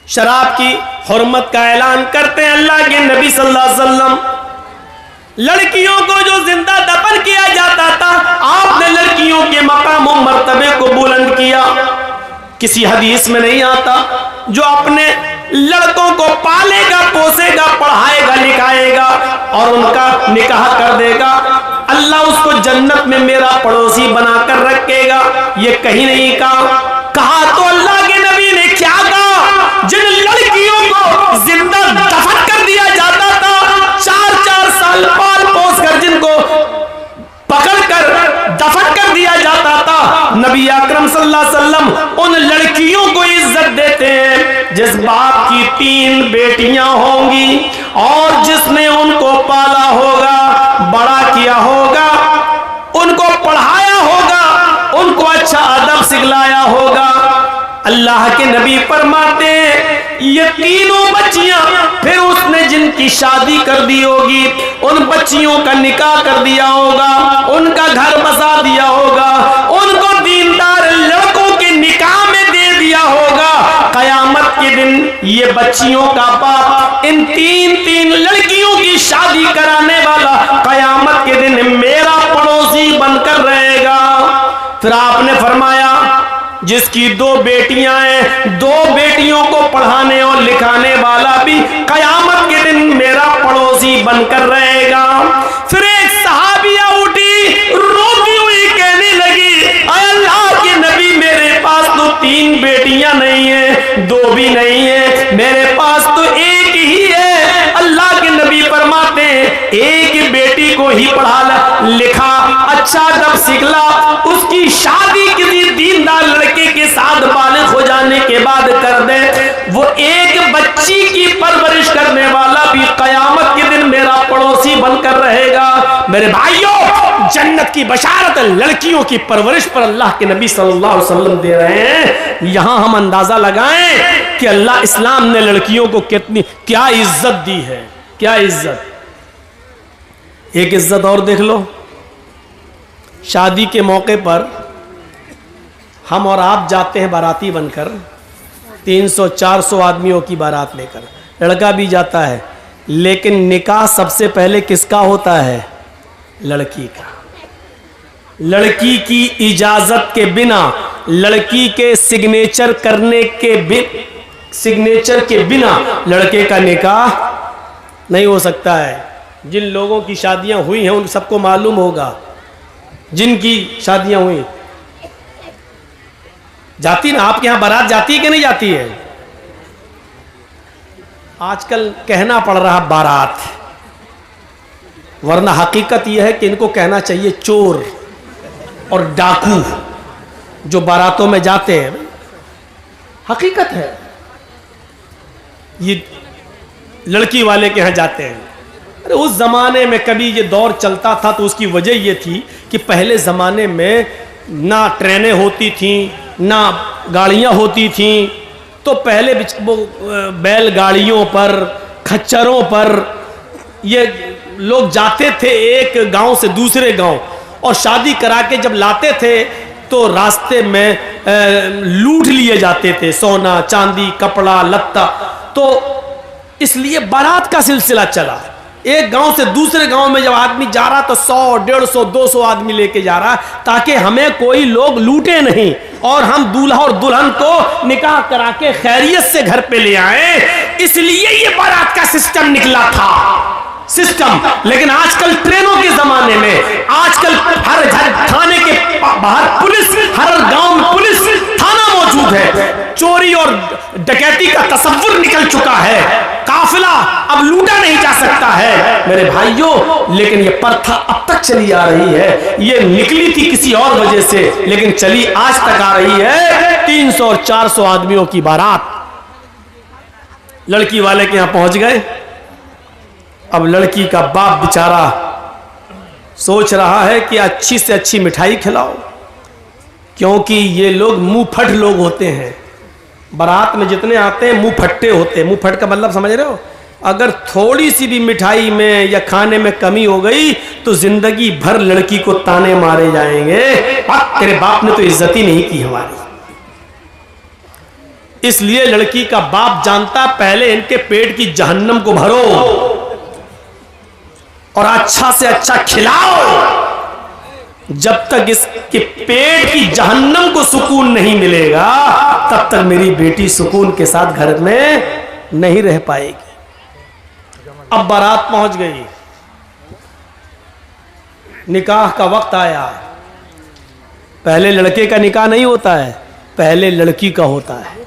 शराब की हुर्मत का ऐलान करते हैं अल्लाह के नबी सल्लल्लाहु अलैहि वसल्लम। लड़कियों को जो जिंदा दफन किया जाता था, आपने लड़कियों के मकाम और मर्तबे को बुलंद किया। किसी हदीस में नहीं आता जो अपने लड़कों को पालेगा, पोसेगा, पढ़ाएगा, लिखाएगा और उनका निकाह कर देगा, अल्लाह उसको जन्नत में मेरा पड़ोसी बनाकर रखेगा। ये कहीं नहीं कहा तो अल्लाह के नबी ने क्या कहा? जिन लड़कियों को जिंदा दफन कर दिया जाता था, 4-4 साल पाल पोस कर जिनको पकड़कर दफन कर दिया जाता था, नबी अकरम सल्लल्लाहु अलैहि वसल्लम उन लड़कियों को इज्जत देते हैं जिस बाप की 3 बेटियां होंगी और जिसने उनको पाला होगा, बड़ा किया होगा, उनको पढ़ाया होगा, उनको अच्छा अदब सिखलाया होगा। अल्लाह के नबी फरमाते ये तीनों बच्चियां, फिर उसने जिनकी शादी कर दी होगी, उन बच्चियों का निकाह कर दिया होगा, उनका घर बसा दिया होगा, उनको दीनदार लड़कों के निकाह में दे दिया होगा। कयामत के दिन ये बच्चियों का बाप इन 3 लड़कियों की शादी कराने वाला कयामत के दिन मेरा पड़ोसी बनकर रहेगा। फिर आपने फरमाया जिसकी 2 बेटियां हैं, 2 बेटियों को पढ़ाने और लिखाने वाला भी कयामत के दिन मेरा पड़ोसी बनकर रहेगा। फिर एक सहाबिया उठी, रोती हुई कहने लगी, अल्लाह के नबी मेरे पास तो 3 बेटियां नहीं है, 2 भी नहीं है, मेरे पास तो एक ही है। अल्लाह के नबी फरमाते हैं एक बेटी को ही पढ़ा लिखा, अच्छा अदब सिखला, उसकी शादी किसी दीनदार लड़के के साथ बालिग हो जाने के बाद कर दे, वो एक बच्ची की परवरिश करने वाला भी कयामत के दिन मेरा पड़ोसी बनकर रहेगा। मेरे भाइयों, जन्नत की बशारत लड़कियों की परवरिश पर अल्लाह के नबी सल्लल्लाहु अलैहि वसल्लम दे रहे हैं। यहां हम अंदाजा लगाएं कि अल्लाह इस्लाम ने लड़कियों को क्या इज्जत दी है, क्या इज्जत। एक इज्जत और देख लो, शादी के मौके पर हम और आप जाते हैं बाराती बनकर, 300-400 आदमियों की बारात लेकर, लड़का भी जाता है, लेकिन निकाह सबसे पहले किसका होता है? लड़की का। लड़की की इजाजत के बिना, लड़की के सिग्नेचर के बिना लड़के का निकाह नहीं हो सकता है। जिन लोगों की शादियां हुई हैं उन सबको मालूम होगा, जिनकी शादियां हुई। जाती ना आपके यहां बारात जाती है कि नहीं जाती है? आजकल कहना पड़ रहा बारात, वरना हकीकत यह है कि इनको कहना चाहिए चोर और डाकू जो बारातों में जाते हैं। हकीकत है, ये लड़की वाले के यहां जाते हैं। अरे उस जमाने में कभी ये दौर चलता था तो उसकी वजह ये थी कि पहले जमाने में ना ट्रेनें होती थी, ना गाड़ियां होती थी, तो पहले वो बैलगाड़ियों पर, खच्चरों पर ये लोग जाते थे एक गांव से दूसरे गांव, और शादी करा के जब लाते थे तो रास्ते में लूट लिए जाते थे सोना चांदी कपड़ा लत्ता। तो इसलिए बारात का सिलसिला चला। एक गांव से दूसरे गांव में जब आदमी जा रहा तो 100, 150, 200 आदमी लेके जा रहा ताकि हमें कोई लोग लूटे नहीं और हम दूल्हा और दुल्हन को निकाह करा के खैरियत से घर पे ले आए। इसलिए ये बारात का सिस्टम निकला था, सिस्टम। लेकिन आजकल ट्रेनों के जमाने में, आजकल हर थाने के बाहर पुलिस, हर गांव में पुलिस थाना मौजूद है, चोरी और डकैती का तसव्वुर निकल चुका है, काफिला अब लूटा नहीं जा सकता है मेरे भाइयों। लेकिन ये प्रथा अब तक चली आ रही है, ये निकली थी किसी और वजह से लेकिन चली आज तक आ रही है। 300 और 400 आदमियों की बारात लड़की वाले के यहां पहुंच गए। अब लड़की का बाप बेचारा सोच रहा है कि अच्छी से अच्छी मिठाई खिलाओ, क्योंकि ये लोग मुंह फट लोग होते हैं। बारात में जितने आते हैं मुंह फट्टे होते हैं। मुंह फट का मतलब समझ रहे हो? अगर थोड़ी सी भी मिठाई में या खाने में कमी हो गई तो जिंदगी भर लड़की को ताने मारे जाएंगे, तेरे बाप ने तो इज्जत ही नहीं की हमारी। इसलिए लड़की का बाप जानता पहले इनके पेट की जहन्नम को भरो और अच्छा से अच्छा खिलाओ। जब तक इसके पेट की जहन्नम को सुकून नहीं मिलेगा तब तक मेरी बेटी सुकून के साथ घर में नहीं रह पाएगी। अब बारात पहुंच गई, निकाह का वक्त आया। पहले लड़के का निकाह नहीं होता है, पहले लड़की का होता है।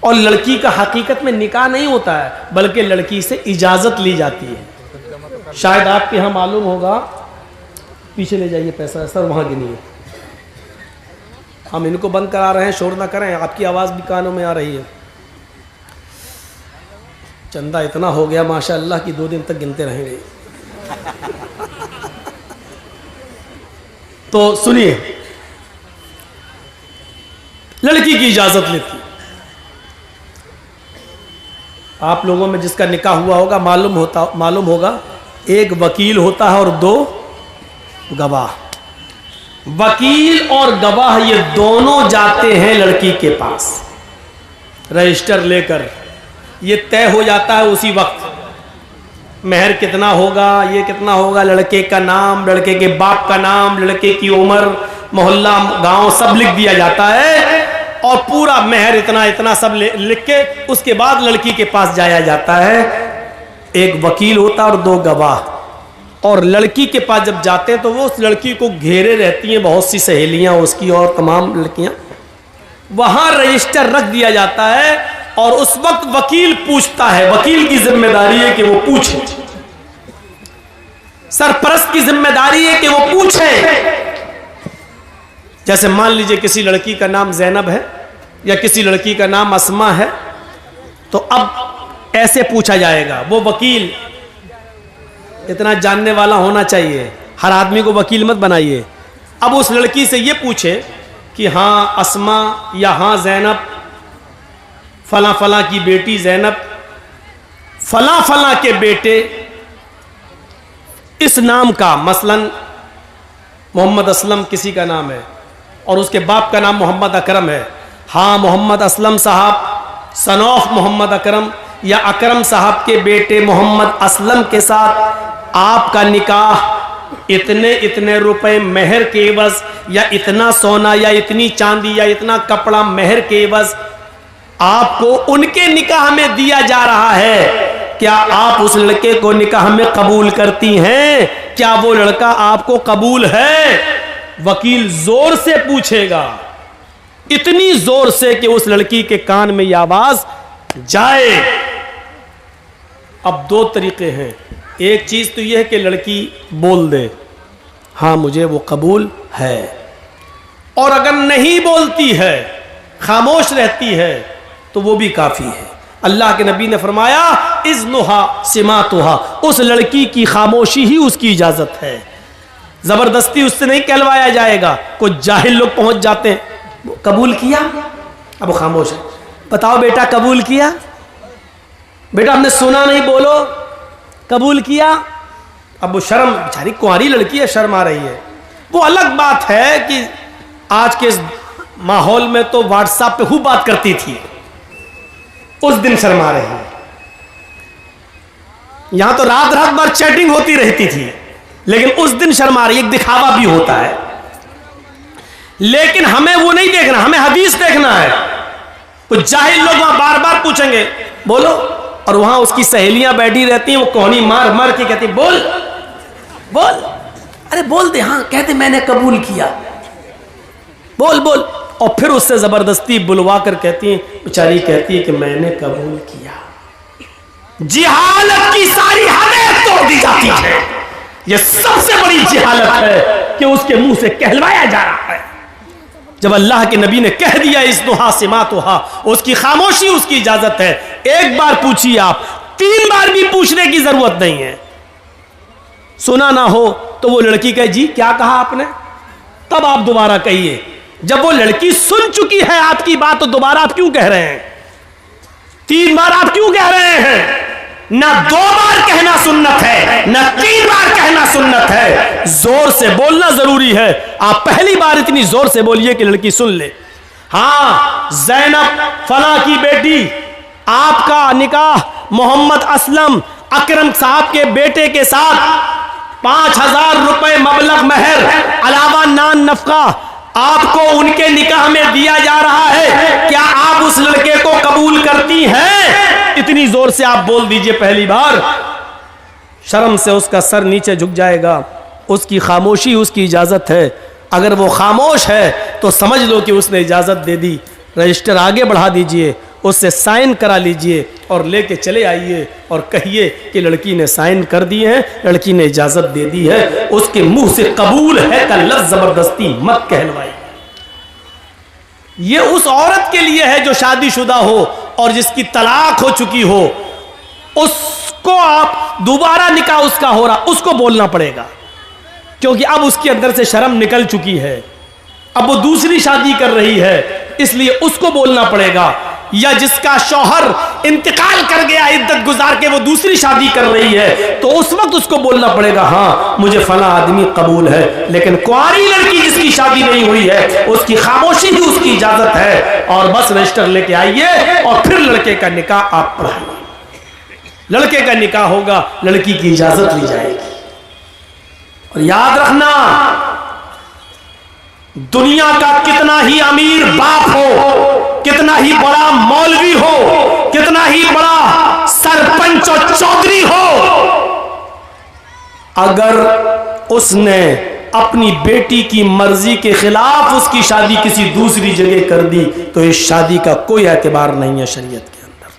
और लड़की का हकीकत में निकाह नहीं होता है, बल्कि लड़की से इजाजत ली जाती है। शायद आपके यहां मालूम होगा, पीछे ले जाइए पैसा सर, वहां गिनिए। हम इनको बंद करा रहे हैं, शोर ना करें, आपकी आवाज भी कानों में आ रही है। चंदा इतना हो गया माशाअल्लाह कि 2 दिन तक गिनते रहेंगे। तो सुनिए, लड़की की इजाजत लेती। आप लोगों में जिसका निकाह हुआ होगा मालूम होगा, एक वकील होता है और 2 गवाह। वकील और गवाह ये दोनों जाते हैं लड़की के पास रजिस्टर लेकर। ये तय हो जाता है उसी वक्त, मेहर कितना होगा, ये कितना होगा, लड़के का नाम, लड़के के बाप का नाम, लड़के की उम्र, मोहल्ला, गांव सब लिख दिया जाता है और पूरा मेहर इतना इतना सब लिख के उसके बाद लड़की के पास जाया जाता है। एक वकील होता है और 2 गवाह। और लड़की के पास जब जाते हैं तो वो उस लड़की को घेरे रहती हैं बहुत सी सहेलियां उसकी और तमाम लड़कियां। वहां रजिस्टर रख दिया जाता है और उस वक्त वकील पूछता है, वकील की जिम्मेदारी है कि वो पूछे, सरपरस्त की जिम्मेदारी है कि वो पूछे। जैसे मान लीजिए किसी लड़की का नाम जैनब है या किसी लड़की का नाम अस्मा है, तो अब ऐसे पूछा जाएगा। वो वकील इतना जानने वाला होना चाहिए, हर आदमी को वकील मत बनाइए। अब उस लड़की से ये पूछे कि हाँ अस्मा या हाँ जैनब, फला फला की बेटी जैनब, फला फला के बेटे इस नाम का, मसलन मोहम्मद असलम किसी का नाम है और उसके बाप का नाम मोहम्मद अकरम है। हाँ मोहम्मद असलम साहब सन ऑफ मोहम्मद अकरम या अकरम साहब के बेटे मोहम्मद असलम के साथ आपका निकाह इतने इतने रुपए मेहर के एवज या इतना सोना या इतनी चांदी या इतना कपड़ा मेहर के एवज आपको उनके निकाह में दिया जा रहा है। क्या आप उस लड़के को निकाह में कबूल करती हैं? क्या वो लड़का आपको कबूल है? वकील जोर से पूछेगा, इतनी जोर से कि उस लड़की के कान में यह आवाज जाए। अब 2 तरीके हैं। एक चीज तो यह है कि लड़की बोल दे हाँ मुझे वो कबूल है, और अगर नहीं बोलती है, खामोश रहती है, तो वो भी काफी है। अल्लाह के नबी ने फरमाया इज़्नुहा सिमातुहा, उस लड़की की खामोशी ही उसकी इजाजत है। जबरदस्ती उससे नहीं कहलवाया जाएगा। कुछ जाहिल लोग पहुंच जाते हैं, कबूल किया, अब वो खामोश है। बताओ बेटा कबूल किया? बेटा हमने सुना नहीं, बोलो कबूल किया। अब वो शर्म, बेचारी कुंवारी लड़की है, शर्म आ रही है। वो अलग बात है कि आज के माहौल में तो व्हाट्सएप पे खूब बात करती थी, उस दिन शर्मा रही है। यहां तो रात रात भर चैटिंग होती रहती थी, लेकिन उस दिन शर्मा रही है। एक दिखावा भी होता है, लेकिन हमें वो नहीं देखना, हमें हदीस देखना है। कुछ जाहिल लोग वहां बार बार पूछेंगे बोलो, और वहां उसकी सहेलियां बैठी रहती हैं, वो कोहनी मार मार के कहती बोल बोल, अरे बोल दे, हाँ कहते मैंने कबूल किया, बोल बोल। और फिर उससे जबरदस्ती बुलवा कर कहती है, बेचारी कहती है कि मैंने कबूल किया। जिहालत की सारी हदें तोड़ दी जाती है। यह सबसे बड़ी जिहालत है कि उसके मुंह से कहलवाया जा रहा है। जब अल्लाह के नबी ने कह दिया इज़्नुहा सिमातुहा, उसकी खामोशी उसकी इजाजत है। एक बार पूछिए आप, 3 बार भी पूछने की जरूरत नहीं है। सुना ना हो तो वो लड़की कहे जी क्या कहा आपने, तब आप दोबारा कहिए। जब वो लड़की सुन चुकी है आपकी बात, तो दोबारा आप क्यों कह रहे हैं? 3 बार आप क्यों कह रहे हैं? ना 2 बार कहना सुन्नत है, ना 3 बार कहना सुन्नत है। जोर से बोलना जरूरी है। आप पहली बार इतनी जोर से बोलिए कि लड़की सुन ले। हाँ, जैनब फला की बेटी, आपका निकाह मोहम्मद असलम अकरम साहब के बेटे के साथ 5,000 रुपए मबलग महर अलावा नान नफका आपको उनके निकाह में दिया जा रहा है। क्या आप उस लड़के को कबूल करती हैं? इतनी जोर से आप बोल दीजिए पहली बार, शर्म से उसका सर नीचे झुक जाएगा। उसकी खामोशी उसकी इजाजत है। अगर वो खामोश है तो समझ लो कि उसने इजाजत दे दी। रजिस्टर आगे बढ़ा दीजिए, उससे साइन करा लीजिए और लेके चले आइए और कहिए कि लड़की ने साइन कर दिए हैं, लड़की ने इजाजत दे दी है। उसके मुंह से कबूल है का लफ्ज जबरदस्ती मत कहलवाइए। ये उस औरत के लिए है जो शादीशुदा हो और जिसकी तलाक हो चुकी हो। उसको आप दोबारा निकाह उसका हो रहा, उसको बोलना पड़ेगा, क्योंकि अब उसके अंदर से शर्म निकल चुकी है। अब वो दूसरी शादी कर रही है, इसलिए उसको बोलना पड़ेगा। या जिसका शौहर इंतकाल कर गया, इद्दत गुजार के वो दूसरी शादी कर रही है, तो उस वक्त उसको बोलना पड़ेगा, हाँ मुझे फला आदमी कबूल है। लेकिन कुंवारी लड़की जिसकी शादी नहीं हुई है, उसकी खामोशी ही उसकी इजाजत है। और बस रजिस्टर लेके आइए और फिर लड़के का निकाह आप पढ़ाइए। लड़के का निकाह होगा, लड़की की इजाजत ली जाएगी। और याद रखना, दुनिया का कितना ही अमीर बाप हो, कितना ही बड़ा मौलवी हो, कितना ही बड़ा सरपंच और चौधरी हो, अगर उसने अपनी बेटी की मर्जी के खिलाफ उसकी शादी किसी दूसरी जगह कर दी तो इस शादी का कोई एतबार नहीं है शरीयत के अंदर।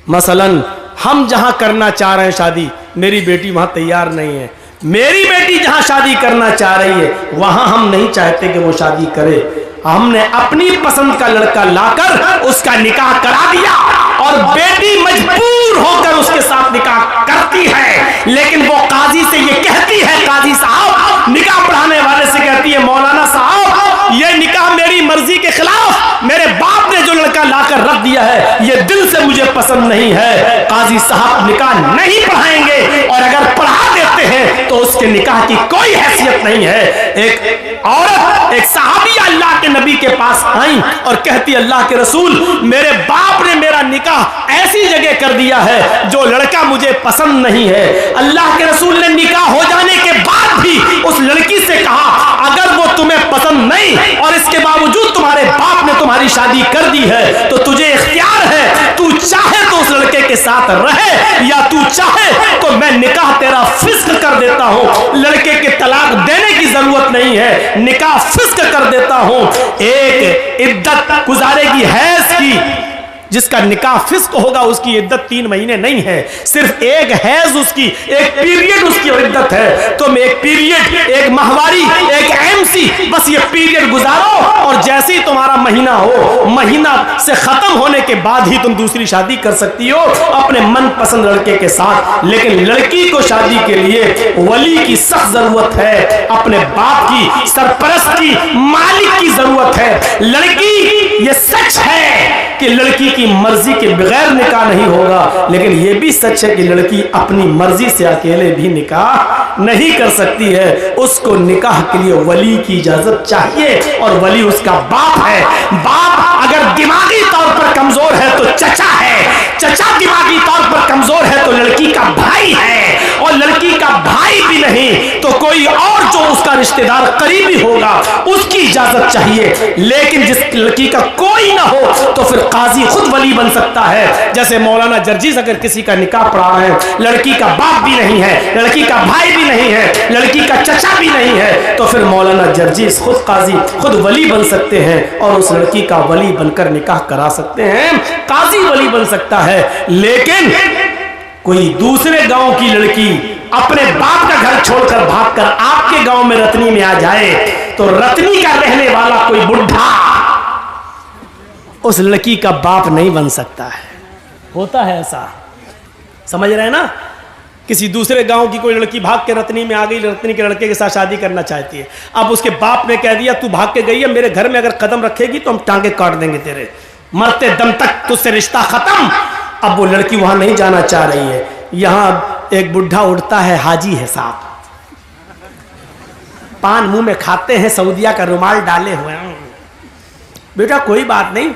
मसलन हम जहां करना चाह रहे हैं शादी, मेरी बेटी वहां तैयार नहीं है। मेरी बेटी जहां शादी करना चाह रही है वहां हम नहीं चाहते कि वो शादी करे। हमने अपनी पसंद का लड़का लाकर उसका निकाह करा दिया और बेटी मजबूर होकर उसके साथ निकाह करती है। लेकिन वो काजी से ये कहती है, काजी साहब निकाह पढ़ाने वाले से कहती है, मौलाना साहब ये निकाह मेरी मर्जी के खिलाफ मेरे बाप ने जो लड़का लाकर रख दिया है, ये दिल से मुझे पसंद नहीं है। काजी साहब निकाह नहीं पढ़ाएंगे और अगर पढ़ा देते हैं तो उसके निकाह की कोई हैसियत नहीं है। एक औरत, एक सहाबिया अल्लाह के नबी के पास आई और कहती, अल्लाह के रसूल मेरे बाप ने मेरा निकाह ऐसी जगह कर दिया है जो लड़का मुझे पसंद नहीं है। अल्लाह के रसूल ने निकाह हो जाने के बाद भी उस लड़की से कहा, अगर वो तुम्हें पसंद नहीं और इसके बावजूद तुम्हारे बाप ने तुम्हारी शादी कर दी है तो तुझे इख्तियार है, तू चाहे तो उस लड़के के साथ रहे या तू चाहे तो मैं निकाह तेरा फिस्क कर देता हूं। लड़के के तलाक देने की जरूरत नहीं है, निकाह फिस्क कर देता हूं। एक इद्दत गुजारेगी हैज की, जिसका निकाह फिस्क होगा उसकी इद्दत 3 महीने नहीं है, सिर्फ एक हैज उसकी, एक पीरियड उसकी इद्दत है। तुम एक पीरियड, एक माहवारी, एक एमसी, बस ये पीरियड गुजारो और जैसे ही तुम्हारा महीना हो, महीना से खत्म होने के बाद ही तुम दूसरी शादी कर सकती हो अपने मनपसंद लड़के के साथ। लेकिन लड़की को शादी के लिए वली की सख्त जरूरत है, अपने बाप की, सरपरस्त की, मालिक की जरूरत है। लड़की, ये सच है कि लड़की की मर्जी के बगैर निकाह नहीं होगा, लेकिन यह भी सच है कि लड़की अपनी मर्जी से अकेले भी निकाह नहीं कर सकती है। उसको निकाह के लिए वली की इजाजत चाहिए और वली उसका बाप है। बाप अगर दिमागी तौर पर कमजोर है तो चचा है, चचा दिमागी तौर पर कमजोर है तो लड़की का भाई है, और लड़की का भाई भी नहीं तो कोई और जो उसका रिश्तेदार करीबी होगा उसकी इजाजत चाहिए। लेकिन जिस लड़की का कोई ना हो तो फिर काजी खुद वली बन सकता है। जैसे मौलाना जर्जीस अगर किसी का निकाह पढ़ा रहे हैं, लड़की का बाप भी नहीं है, लड़की का भाई भी नहीं है, लड़की का चचा भी नहीं है, तो फिर मौलाना जर्जीस खुद काजी, खुद वली बन सकते हैं और उस लड़की का वली बनकर निकाह करा सकते हैं। काजी वली बन सकता है। लेकिन कोई दूसरे गांव की लड़की अपने बाप का घर छोड़कर भागकर आपके गांव में रतनी में आ जाए तो रतनी का रहने वाला कोई बुढ़ा उस लड़की का बाप नहीं बन सकता है। होता है ऐसा, समझ रहे हैं ना। किसी दूसरे गांव की कोई लड़की भाग के रतनी में आ गई, रतनी के लड़के के साथ शादी करना चाहती है। अब उसके बाप ने कह दिया तू भाग के गई है, मेरे घर में अगर कदम रखेगी तो हम टांगे काट देंगे तेरे, मरते दम तक तुझसे रिश्ता खत्म। अब वो लड़की वहां नहीं जाना चाह रही है। यहां एक बुढ़ा उठता है, हाजी है साहब, पान मुंह में खाते हैं, सऊदिया का रुमाल डाले हुए हैं, बेटा कोई बात नहीं,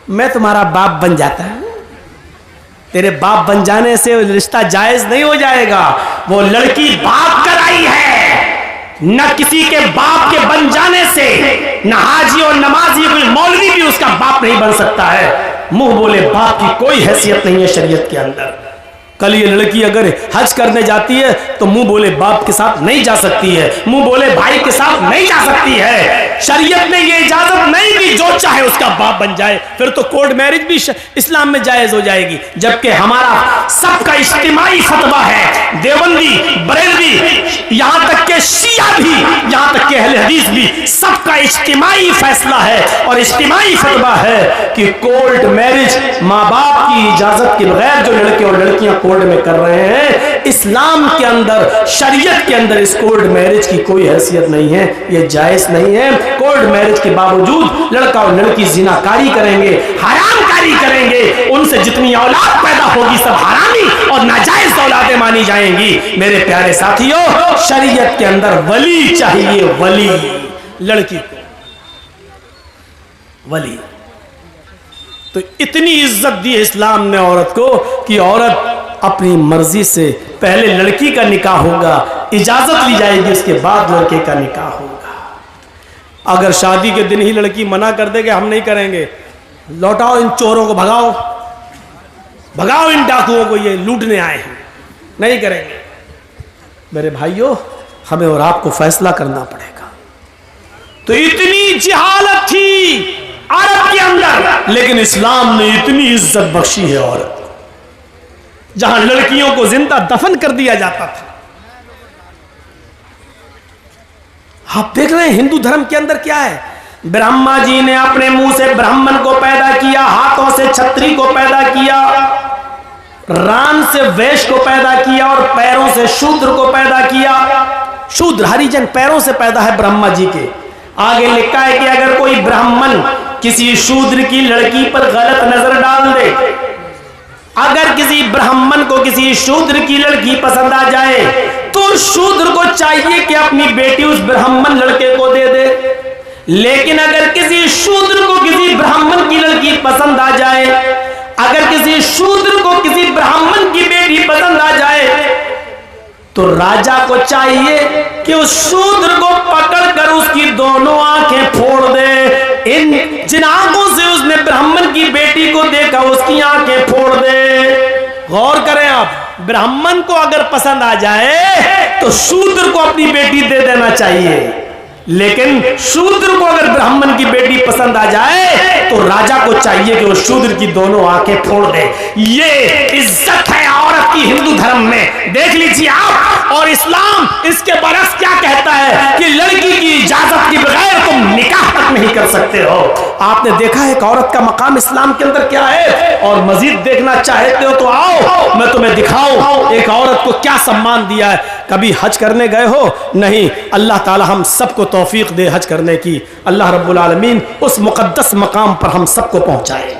मैं तुम्हारा बाप बन जाता है। तेरे बाप बन जाने से रिश्ता जायज नहीं हो जाएगा। वो लड़की बाप कराई है, न किसी के बाप के बन जाने से न हाजी और नमाजी कोई मौलवी भी उसका बाप नहीं बन सकता है। मुंह बोले बाप की कोई हैसियत नहीं है शरीयत के अंदर। कल ये लड़की अगर हज करने जाती है तो मुंह बोले बाप के साथ नहीं जा सकती है, मुंह बोले भाई के साथ नहीं जा सकती है। शरीयत ने ये इजाजत नहीं दी जो चाहे उसका बाप बन जाए, फिर तो कोर्ट मैरिज भी इस्लाम में जायज हो जाएगी। जबकि हमारा सबका इज्तिमाई फतवा है, देवबंदी, बरेलवी, यहां तक के शिया भी, यहां तक के अहले हदीस भी, सबका इज्तिमाई फैसला है और इज्तिमाई फतवा है कि कोर्ट मैरिज माँ बाप की इजाजत के बगैर जो लड़के और लड़कियां कोर्ट में कर रहे हैं, इस्लाम के अंदर, शरीयत के अंदर इस कोर्ट मैरिज की कोई हैसियत नहीं है, ये जायज नहीं है। कोर्ट मैरिज के बावजूद लड़का और लड़की जिनाकारी करेंगे, हरामकारी करेंगे, उनसे जितनी औलाद पैदा होगी सब हरामी और नाजायज औलादें मानी जाएंगी। मेरे प्यारे साथियों, शरीयत के अंदर वली चाहिए, वली, लड़की को वली। तो इतनी इज्जत दी इस्लाम ने औरत को कि औरत अपनी मर्जी से पहले लड़की का निकाह होगा, इजाजत ली जाएगी, उसके बाद लड़के का निकाह होगा। अगर शादी के दिन ही लड़की मना कर देगे हम नहीं करेंगे, लौटाओ इन चोरों को, भगाओ भगाओ इन डाकुओं को, ये लूटने आए हैं, नहीं करेंगे। मेरे भाइयों, हमें और आपको फैसला करना पड़ेगा। तो इतनी जिहालत थी अरब के अंदर, लेकिन इस्लाम ने इतनी इज्जत बख्शी है औरत, जहां लड़कियों को जिंदा दफन कर दिया जाता था। आप देख रहे हैं हिंदू धर्म के अंदर क्या है। ब्रह्मा जी ने अपने मुंह से ब्राह्मण को पैदा किया, हाथों से छत्री को पैदा किया, रान से वैश्य को पैदा किया और पैरों से शूद्र को पैदा किया। शूद्र हरिजन पैरों से पैदा है ब्रह्मा जी के। आगे लिखा है कि अगर कोई ब्राह्मण किसी शूद्र की लड़की पर गलत नजर डाल दे, अगर किसी ब्राह्मण को किसी शूद्र की लड़की पसंद आ जाए तो शूद्र को चाहिए कि अपनी बेटी उस ब्राह्मण लड़के को दे दे। लेकिन अगर किसी शूद्र को किसी ब्राह्मण की लड़की पसंद आ जाए, अगर किसी शूद्र को किसी ब्राह्मण की बेटी पसंद आ जाए, तो राजा को चाहिए कि उस शूद्र को पकड़कर उसकी दोनों आंखें फोड़ दे। जिन आंखों से उसने ब्राह्मण की बेटी को देखा उसकी आंखें फोड़ दे। गौर करें आप, ब्राह्मण को अगर पसंद आ जाए तो शूद्र को अपनी बेटी दे देना चाहिए, लेकिन शूद्र को अगर ब्राह्मण की बेटी पसंद आ जाए तो राजा को चाहिए कि वो शूद्र की दोनों आंखें फोड़ दे। ये इज्जत है औरत की हिंदू धर्म में, देख लीजिए आप। और इस्लाम इसके बरस क्या कहता है कि लड़की की इजाजत के बगैर तुम निकाह तक नहीं कर सकते हो। आपने देखा है एक औरत का मकाम इस्लाम के अंदर क्या है, और मजीद देखना चाहते हो तो आओ मैं तुम्हें दिखाऊं एक औरत को क्या सम्मान दिया है। कभी हज करने गए हो? नहीं। अल्लाह ताला हम सबको तौफीक दे हज करने की। अल्लाह रब्बुल आलमीन उस मुकद्दस मकाम पर हम सबको पहुंचाए।